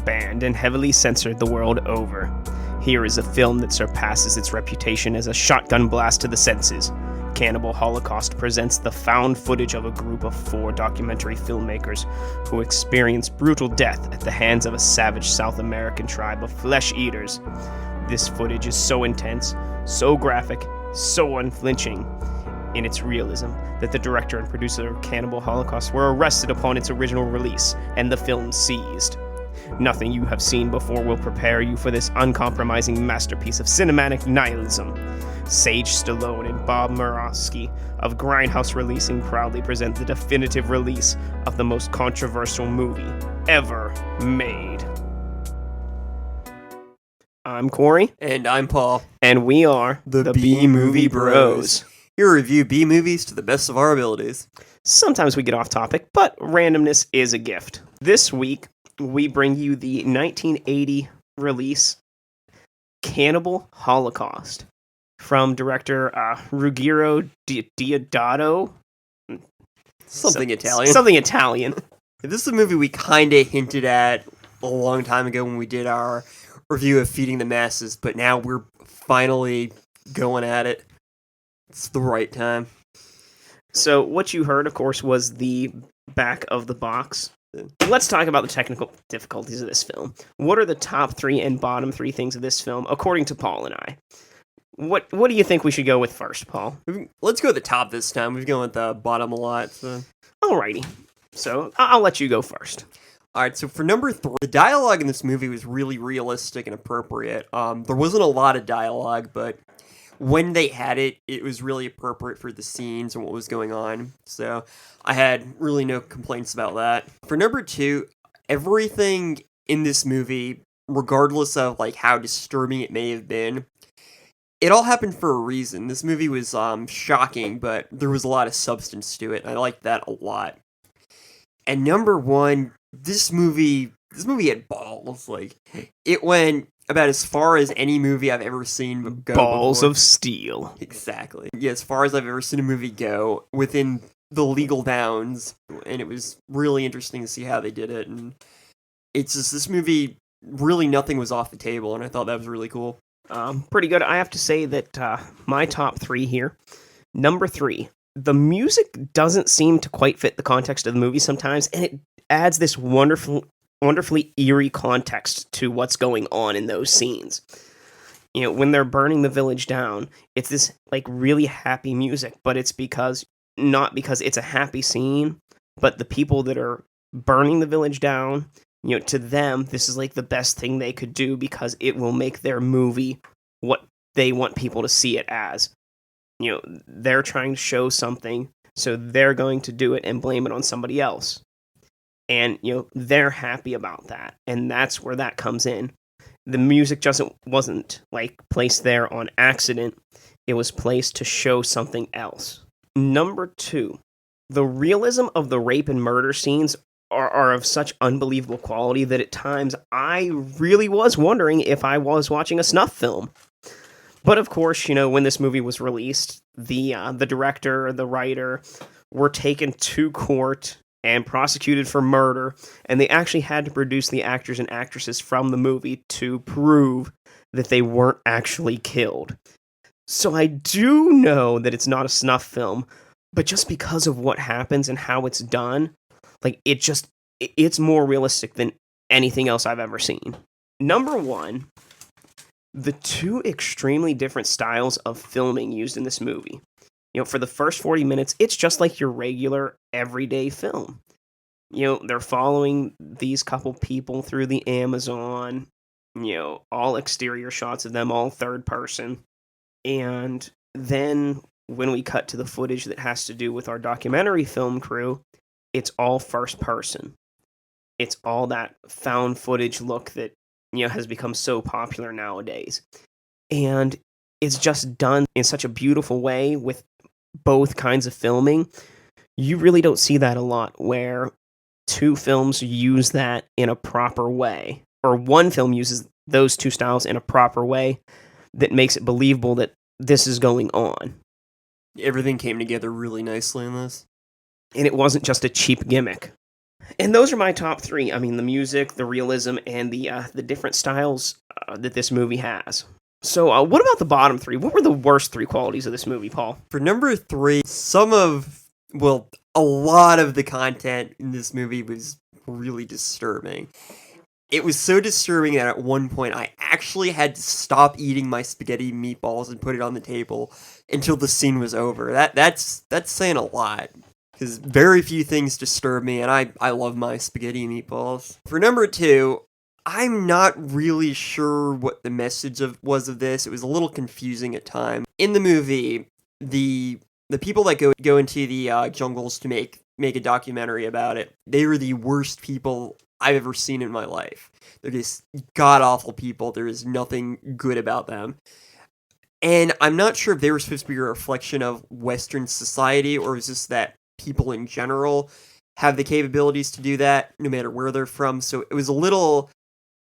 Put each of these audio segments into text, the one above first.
banned and heavily censored the world over. Here is a film that surpasses its reputation as a shotgun blast to the senses. Cannibal Holocaust presents the found footage of a group of 4 documentary filmmakers who experienced brutal death at the hands of a savage South American tribe of flesh eaters. This footage is so intense, so graphic, so unflinching in its realism that the director and producer of Cannibal Holocaust were arrested upon its original release and the film seized. Nothing you have seen before will prepare you for this uncompromising masterpiece of cinematic nihilism. Sage Stallone and Bob Murawski of Grindhouse Releasing proudly present the definitive release of the most controversial movie ever made. I'm Corey. And I'm Paul. And we are the B-Movie Bros. Here we review B-movies to the best of our abilities. Sometimes we get off topic, but randomness is a gift. This week, we bring you the 1980 release, Cannibal Holocaust, from director Ruggero Deodato. Something Italian. Something Italian. This is a movie we kind of hinted at a long time ago when we did our review of Feeding the Masses, but now we're finally going at it. It's the right time. So what you heard, of course, was the back of the box. Let's talk about the technical difficulties of this film. What are the top 3 and bottom 3 things of this film, according to Paul and I? What do you think we should go with first, Paul? Let's go with the top this time. We've gone with the bottom a lot. So. Alrighty. So I'll let you go first. Alright, so for number 3, the dialogue in this movie was really realistic and appropriate. There wasn't a lot of dialogue, but when they had it, it was really appropriate for the scenes and what was going on. So I had really no complaints about that. For number 2, everything in this movie, regardless of like how disturbing it may have been, it all happened for a reason. This movie was shocking, but there was a lot of substance to it. I liked that a lot. And number 1, this movie had balls. Like, it went about as far as any movie I've ever seen go. Balls before. Of steel. Exactly. Yeah, as far as I've ever seen a movie go within the legal bounds. And it was really interesting to see how they did it. And it's just, this movie, really nothing was off the table, and I thought that was really cool. Pretty good. I have to say that my top 3 here. Number 3, the music doesn't seem to quite fit the context of the movie sometimes, and it adds this wonderfully eerie context to what's going on in those scenes. You know, when they're burning the village down, it's this like really happy music, but it's not because it's a happy scene, but the people that are burning the village down, you know, to them, this is like the best thing they could do because it will make their movie what they want people to see it as. You know, they're trying to show something, so they're going to do it and blame it on somebody else. And, you know, they're happy about that. And that's where that comes in. The music wasn't like placed there on accident. It was placed to show something else. Number 2, the realism of the rape and murder scenes are of such unbelievable quality that at times I really was wondering if I was watching a snuff film. But of course, you know, when this movie was released, the director, the writer were taken to court and prosecuted for murder, and they actually had to produce the actors and actresses from the movie to prove that they weren't actually killed. So I do know that it's not a snuff film, but just because of what happens and how it's done, like, it's more realistic than anything else I've ever seen. Number 1, the 2 extremely different styles of filming used in this movie. You know, for the first 40 minutes, it's just like your regular, everyday film. You know, they're following these couple people through the Amazon, you know, all exterior shots of them, all third person. And then when we cut to the footage that has to do with our documentary film crew, it's all first person. It's all that found footage look that, you know, has become so popular nowadays. And it's just done in such a beautiful way with both kinds of filming. You really don't see that a lot where 2 films use that in a proper way, or one film uses those 2 styles in a proper way that makes it believable that this is going on. Everything came together really nicely in this. And it wasn't just a cheap gimmick. And those are my top three. I mean, the music, the realism, and the different styles that this movie has. So, what about the bottom three? What were the worst three qualities of this movie, Paul? For number three, a lot of the content in this movie was really disturbing. It was so disturbing that at one point I actually had to stop eating my spaghetti meatballs and put it on the table until the scene was over. That's saying a lot. Because very few things disturb me, and I love my spaghetti meatballs. For number two, I'm not really sure what the message was of this. It was a little confusing at times. In the movie, the people that go into the jungles to make a documentary about it, they were the worst people I've ever seen in my life. They're just god-awful people. There is nothing good about them. And I'm not sure if they were supposed to be a reflection of Western society, or is this that people in general have the capabilities to do that no matter where they're from. So it was a little,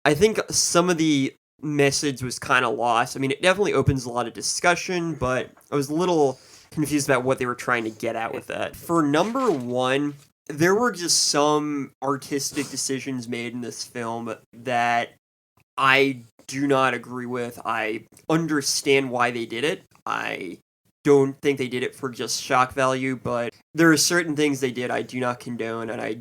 I think some of the message was kind of lost. I mean, it definitely opens a lot of discussion, but I was a little confused about what they were trying to get at with that. For number one, there were just some artistic decisions made in this film that I do not agree with. I understand why they did it. I don't think they did it for just shock value, but there are certain things they did I do not condone, and I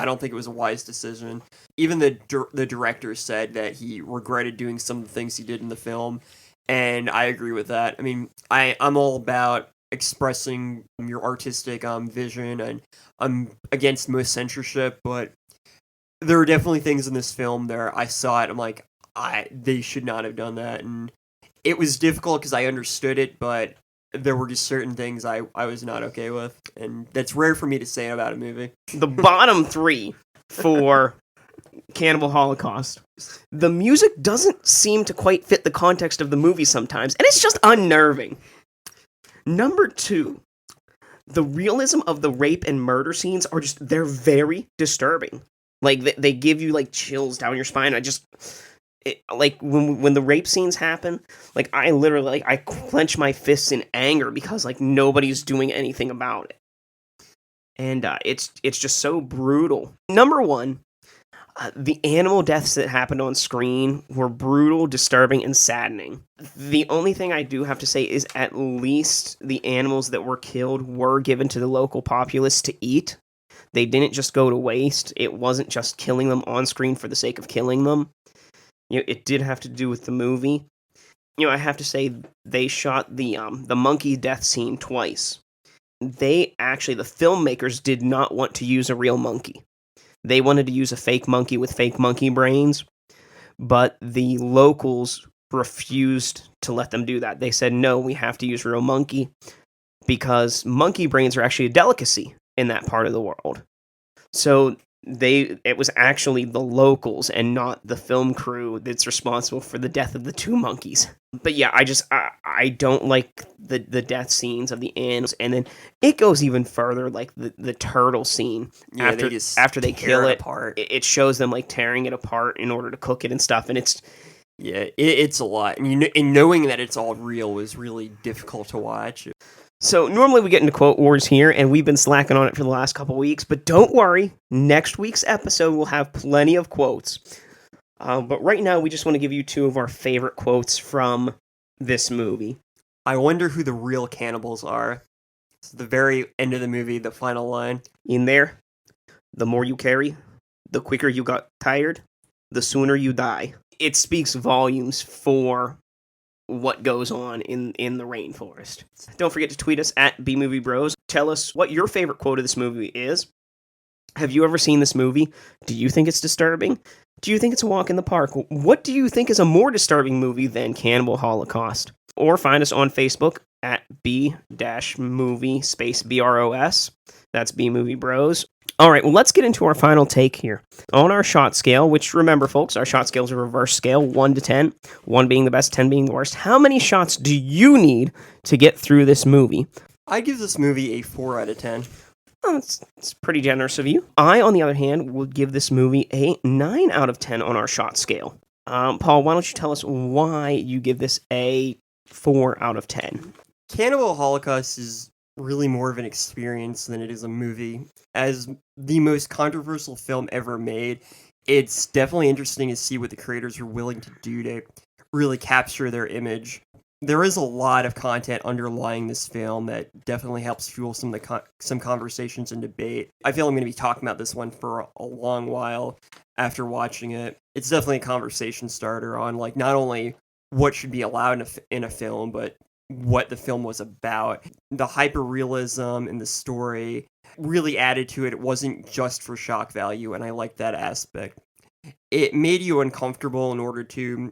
don't think it was a wise decision. Even the director said that he regretted doing some of the things he did in the film, and I agree with that. I mean, I'm all about expressing your artistic vision, and I'm against most censorship, but there are definitely things in this film there I saw it, I'm like, they should not have done that, and it was difficult because I understood it, but there were just certain things I was not okay with, and that's rare for me to say about a movie. The bottom three for Cannibal Holocaust. The music doesn't seem to quite fit the context of the movie sometimes, and it's just unnerving. Number two, the realism of the rape and murder scenes they're very disturbing. Like, they give you, like, chills down your spine. Like, when the rape scenes happen, like, I literally, like, I clench my fists in anger because, like, nobody's doing anything about it. And it's just so brutal. Number one, the animal deaths that happened on screen were brutal, disturbing, and saddening. The only thing I do have to say is at least the animals that were killed were given to the local populace to eat. They didn't just go to waste. It wasn't just killing them on screen for the sake of killing them. You know, it did have to do with the movie. You know, I have to say they shot the monkey death scene twice. The filmmakers did not want to use a real monkey. They wanted to use a fake monkey with fake monkey brains, but the locals refused to let them do that. They said, no, we have to use real monkey because monkey brains are actually a delicacy in that part of the world. So it was actually the locals and not the film crew that's responsible for the death of the two monkeys. But yeah, I don't like the death scenes of the animals, and then it goes even further, like the turtle scene. Yeah, after they kill it apart. It shows them like tearing it apart in order to cook it and stuff, and it's it's a lot, and knowing that it's all real was really difficult to watch. So normally we get into quote wars here, and we've been slacking on it for the last couple weeks, but don't worry, next week's episode will have plenty of quotes. But right now we just want to give you two of our favorite quotes from this movie. I wonder who the real cannibals are. It's the very end of the movie, the final line. In there, the more you carry, the quicker you got tired, the sooner you die. It speaks volumes for what goes on in the rainforest. Don't forget to tweet us at BMovieBros. Tell us what your favorite quote of this movie is. Have you ever seen this movie? Do you think it's disturbing? Do you think it's a walk in the park? What do you think is a more disturbing movie than Cannibal Holocaust? Or find us on Facebook at B-movie space BROS. That's BMovieBros. All right, well, let's get into our final take here. On our shot scale, which, remember, folks, our shot scale is a reverse scale, 1 to 10, 1 being the best, 10 being the worst. How many shots do you need to get through this movie? I give this movie a 4 out of 10. Oh, it's pretty generous of you. I, on the other hand, would give this movie a 9 out of 10 on our shot scale. Paul, why don't you tell us why you give this a 4 out of 10? Cannibal Holocaust is really more of an experience than it is a movie. As the most controversial film ever made, it's definitely interesting to see what the creators are willing to do to really capture their image. There is a lot of content underlying this film that definitely helps fuel some of the some conversations and debate. I feel I'm going to be talking about this one for a long while after watching it. It's definitely a conversation starter on like not only what should be allowed in a film, but what the film was about. The hyperrealism in the story really added to it. It wasn't just for shock value, and I like that aspect. It made you uncomfortable to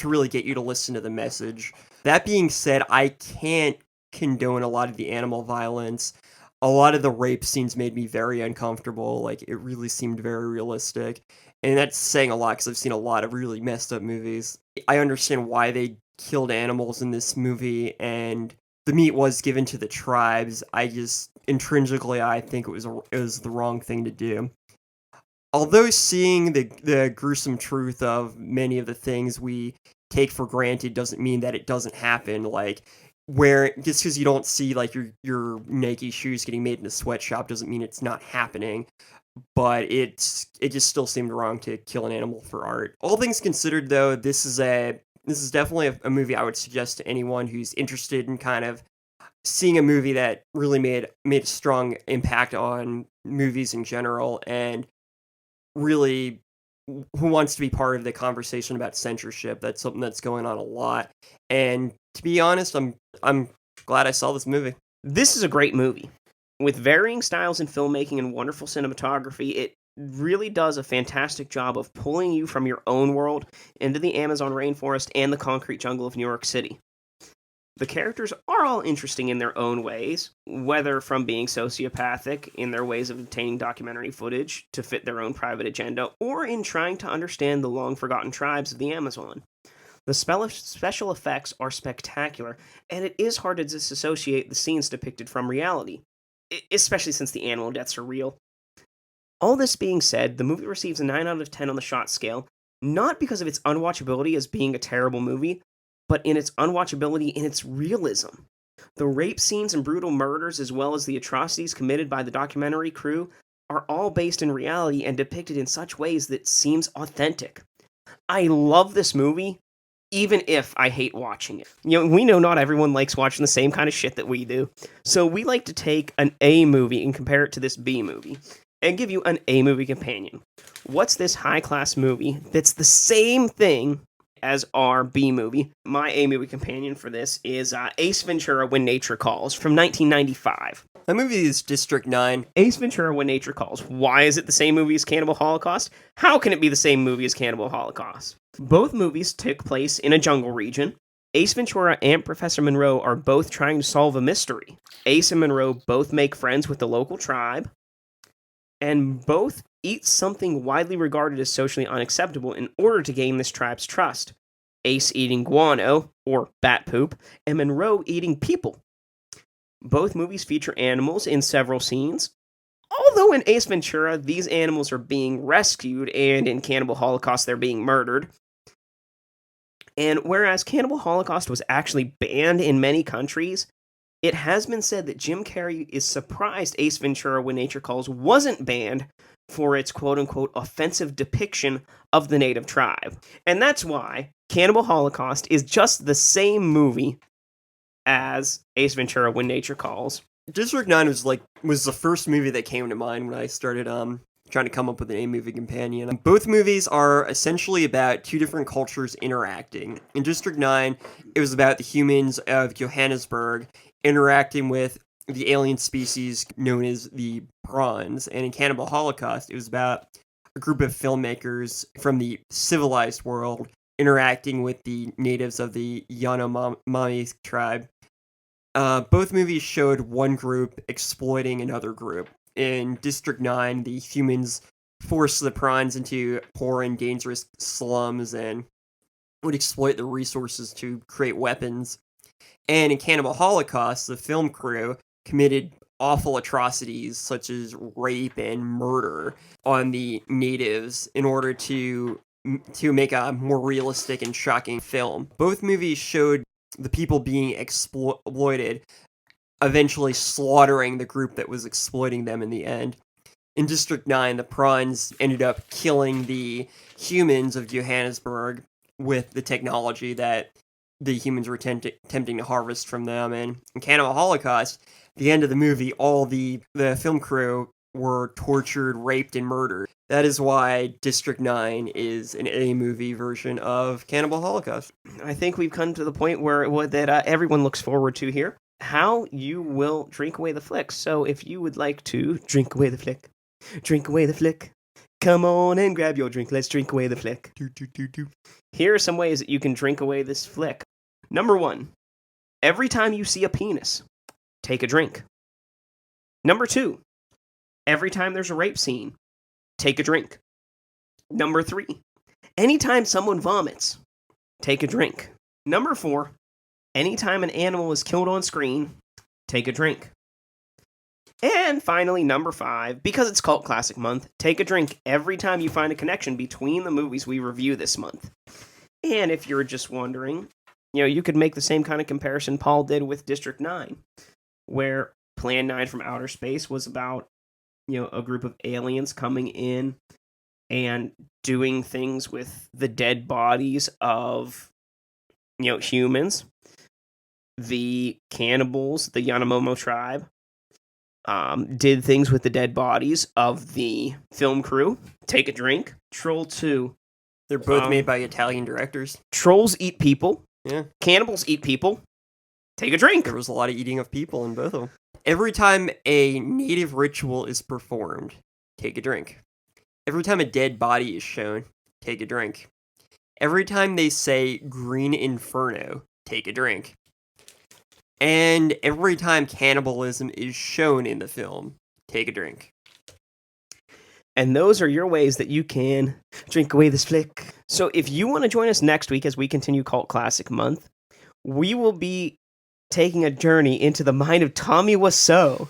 really get you to listen to the message. That being said, I can't condone a lot of the animal violence. A lot of the rape scenes made me very uncomfortable. Like, it really seemed very realistic. And that's saying a lot because I've seen a lot of really messed up movies. I understand why they killed animals in this movie, and the meat was given to the tribes. I just, intrinsically, I think it was the wrong thing to do. Although seeing the gruesome truth of many of the things we take for granted doesn't mean that it doesn't happen. Like, where just because you don't see like your Nike shoes getting made in a sweatshop doesn't mean it's not happening. But it just still seemed wrong to kill an animal for art. All things considered, though, this is definitely a movie I would suggest to anyone who's interested in kind of seeing a movie that really made a strong impact on movies in general, and really who wants to be part of the conversation about censorship. That's something that's going on a lot. And to be honest, I'm glad I saw this movie. This is a great movie. With varying styles in filmmaking and wonderful cinematography, it really does a fantastic job of pulling you from your own world into the Amazon rainforest and the concrete jungle of New York City. The characters are all interesting in their own ways, whether from being sociopathic in their ways of obtaining documentary footage to fit their own private agenda, or in trying to understand the long-forgotten tribes of the Amazon. The special effects are spectacular, and it is hard to disassociate the scenes depicted from reality, especially since the animal deaths are real. All this being said, the movie receives a 9 out of 10 on the shot scale, not because of its unwatchability as being a terrible movie, but in its unwatchability in its realism. The rape scenes and brutal murders, as well as the atrocities committed by the documentary crew, are all based in reality and depicted in such ways that seems authentic. I love this movie, even if I hate watching it. We know not everyone likes watching the same kind of shit that we do, so we like to take an A movie and compare it to this B movie, and give you an A movie companion. What's this high-class movie that's the same thing as our B movie? My A movie companion for this is Ace Ventura: When Nature Calls from 1995. That movie is District 9. Ace Ventura: When Nature Calls. Why is it the same movie as Cannibal Holocaust? How can it be the same movie as Cannibal Holocaust? Both movies took place in a jungle region. Ace Ventura and Professor Monroe are both trying to solve a mystery. Ace and Monroe both make friends with the local tribe, and both eat something widely regarded as socially unacceptable in order to gain this tribe's trust. Ace eating guano, or bat poop, and Monroe eating people. Both movies feature animals in several scenes, although in Ace Ventura, these animals are being rescued, and in Cannibal Holocaust, they're being murdered. And whereas Cannibal Holocaust was actually banned in many countries, it has been said that Jim Carrey is surprised Ace Ventura: When Nature Calls wasn't banned for its quote-unquote offensive depiction of the native tribe. And that's why Cannibal Holocaust is just the same movie as Ace Ventura: When Nature Calls. District 9 was the first movie that came to mind when I started trying to come up with an A-movie companion. Both movies are essentially about two different cultures interacting. In District 9, it was about the humans of Johannesburg interacting with the alien species known as the prawns. And in Cannibal Holocaust, it was about a group of filmmakers from the civilized world interacting with the natives of the Yanomami tribe. Both movies showed one group exploiting another group. In District 9, the humans forced the prawns into poor and dangerous slums and would exploit the resources to create weapons. And in Cannibal Holocaust, the film crew committed awful atrocities such as rape and murder on the natives in order to make a more realistic and shocking film. Both movies showed the people being exploited eventually slaughtering the group that was exploiting them in the end. In District 9, the prawns ended up killing the humans of Johannesburg with the technology that the humans were attempting to harvest from them. And in Cannibal Holocaust, the end of the movie, all the film crew were tortured, raped, and murdered. That is why District 9 is an A-movie version of Cannibal Holocaust. I think we've come to the point where that everyone looks forward to here. How you will drink away the flick. So if you would like to drink away the flick, drink away the flick. Come on and grab your drink. Let's drink away the flick. Here are some ways that you can drink away this flick. Number 1, every time you see a penis, take a drink. Number 2, every time there's a rape scene, take a drink. Number 3, anytime someone vomits, take a drink. Number 4, anytime an animal is killed on screen, take a drink. And finally, number 5, because it's Cult Classic Month, take a drink every time you find a connection between the movies we review this month. And if you're just wondering, you could make the same kind of comparison Paul did with District 9, where Plan 9 from Outer Space was about, a group of aliens coming in and doing things with the dead bodies of, humans. The cannibals, the Yanomamo tribe, did things with the dead bodies of the film crew. Take a drink. Troll 2. They're both made by Italian directors. Trolls eat people. Yeah. Cannibals eat people. Take a drink. There was a lot of eating of people in both of them. Every time a native ritual is performed, take a drink. Every time a dead body is shown, take a drink. Every time they say Green Inferno, take a drink. And every time cannibalism is shown in the film, take a drink. And those are your ways that you can drink away this flick. So if you want to join us next week as we continue Cult Classic Month, we will be taking a journey into the mind of Tommy Wiseau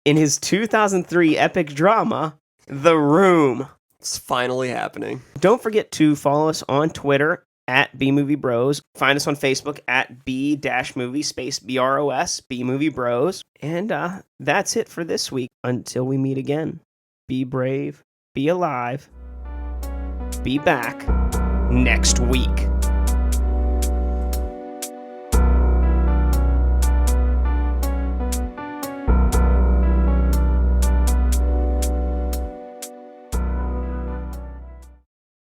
in his 2003 epic drama, The Room. It's finally happening. Don't forget to follow us on Twitter at BMovieBros. Find us on Facebook at B-movie space BROS, BMovieBros. And that's it for this week. Until we meet again, be brave, be alive, be back next week.